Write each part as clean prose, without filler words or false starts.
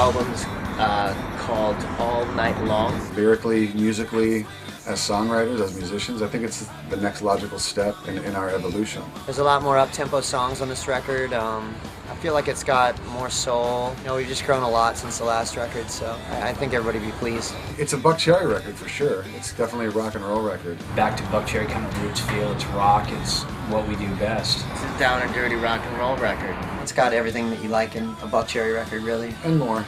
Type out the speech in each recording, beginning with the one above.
albums called All Night Long. Lyrically, musically, as songwriters, as musicians, I think it's the next logical step in our evolution. There's a lot more up-tempo songs on this record. I feel like it's got more soul. You know, we've just grown a lot since the last record, so I think everybody will be pleased. It's a Buckcherry record for sure. It's definitely a rock and roll record. Back to Buckcherry kind of roots feel. It's rock. It's what we do best. It's a down and dirty rock and roll record. It's got everything that you like in a Buckcherry record, really. And more.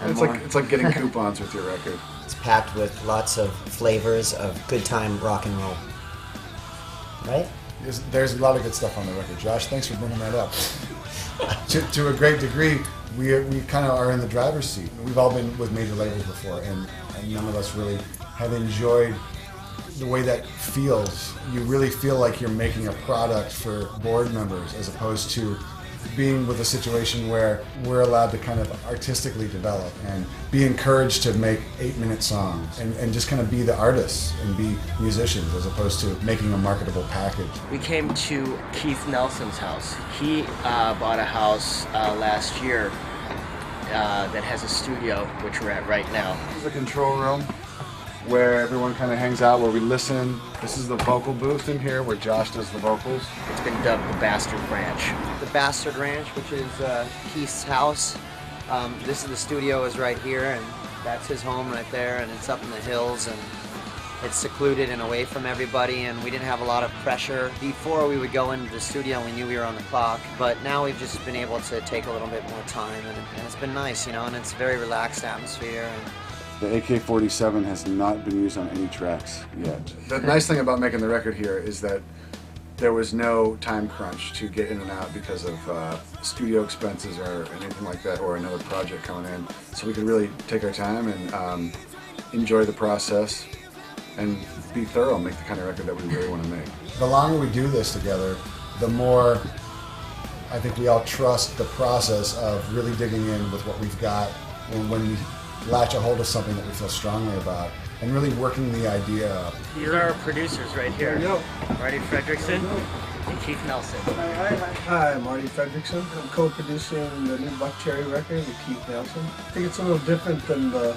And it's more. like getting coupons with your record. It's packed with lots of flavors of good time rock and roll. Right? There's a lot of good stuff on the record. Josh, thanks for bringing that up. To a great degree, we kind of are in the driver's seat. We've all been with major labels before, and none of us really have enjoyed the way that feels. You really feel like you're making a product for board members as opposed to being with a situation where we're allowed to kind of artistically develop and be encouraged to make 8-minute songs and just kind of be the artists and be musicians as opposed to making a marketable package. We came to Keith Nelson's house. He bought a house last year that has a studio, which we're at right now. This is a control room where everyone kind of hangs out, where we listen. This is the vocal booth in here where Josh does the vocals. It's been dubbed the Bastard Ranch. The Bastard Ranch, which is Keith's house. The studio is right here, and that's his home right there, and it's up in the hills, and it's secluded and away from everybody, and we didn't have a lot of pressure. Before we would go into the studio, we knew we were on the clock, but now we've just been able to take a little bit more time, and it's been nice, you know, and it's a very relaxed atmosphere. And the AK-47 has not been used on any tracks yet. The nice thing about making the record here is that there was no time crunch to get in and out because of studio expenses or anything like that, or another project coming in. So we could really take our time and enjoy the process and be thorough, make the kind of record that we really want to make. The longer we do this together, the more I think we all trust the process of really digging in with what we've got when we latch a hold of something that we feel strongly about and really working the idea up. these are our producers right here. Marty Fredrickson and Keith Nelson. Hi, I'm Marty Fredrickson. I'm co-producing the new Buckcherry record with Keith Nelson. I think it's a little different than the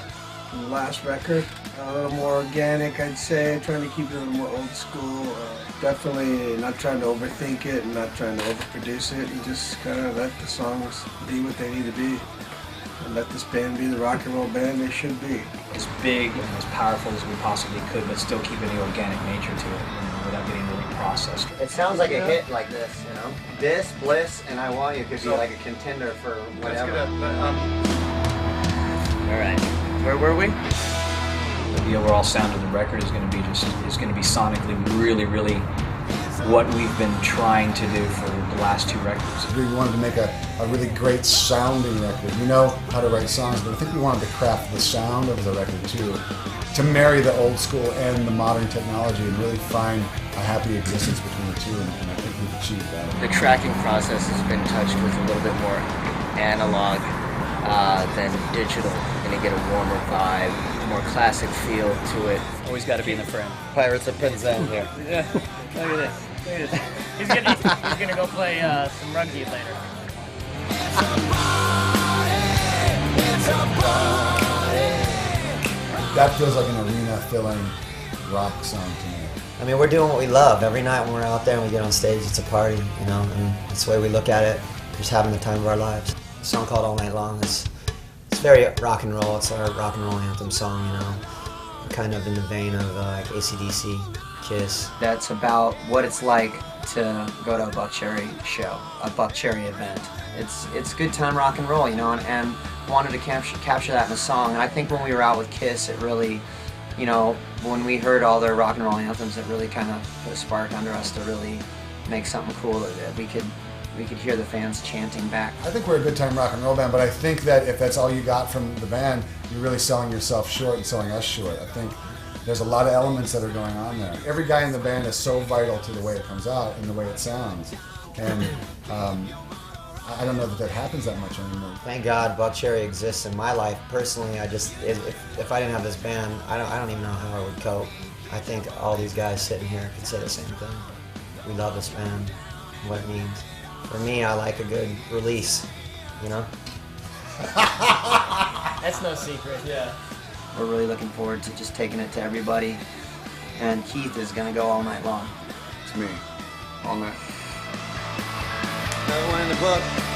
last record. A little more organic, I'd say. Trying to keep it a little more old school. Definitely not trying to overthink it and not trying to overproduce it. And just kind of let the songs be what they need to be. And let this band be the rock and roll band they should be. As big and as powerful as we possibly could, but still keeping the organic nature to it, you know, without getting really processed. It sounds like a hit like this, you know? This, Bliss, and I Want You could be like a contender for whatever. All right, where were we? The overall sound of the record is going to be sonically really what we've been trying to do for the last 2 records. We wanted to make a really great sounding record. We know how to write songs, but I think we wanted to craft the sound of the record too, to marry the old school and the modern technology and really find a happy existence between the two, and I think we've achieved that. The tracking process has been touched with a little bit more analog than digital, and you get a warmer vibe, more classic feel to it. Always got to be in the frame. Pirates of Penzance here. Yeah, look at this. Look at this. He's gonna go play some rugby later. That feels like an arena-filling rock song to me. I mean, we're doing what we love. Every night when we're out there and we get on stage, it's a party, you know, and that's the way we look at it, just having the time of our lives. A song called All Night Long is very rock and roll. It's our rock and roll anthem song, you know, kind of in the vein of like AC/DC, Kiss. That's about what it's like to go to a Buckcherry show, a Buckcherry event. It's good time rock and roll, you know, and wanted to capture that in a song. And I think when we were out with Kiss, it really, you know, when we heard all their rock and roll anthems, it really kind of put a spark under us to really make something cool that we could hear the fans chanting back. I think we're a good time rock and roll band, but I think that if that's all you got from the band, you're really selling yourself short and selling us short. I think there's a lot of elements that are going on there. Every guy in the band is so vital to the way it comes out and the way it sounds. And I don't know that happens that much anymore. Thank God Buckcherry exists in my life. Personally, if I didn't have this band, I don't even know how I would cope. I think all these guys sitting here could say the same thing. We love this band, what it means. For me, I like a good release, you know? That's no secret. Yeah. We're really looking forward to just taking it to everybody. And Keith is going to go all night long. It's me. All night. Another one in the book.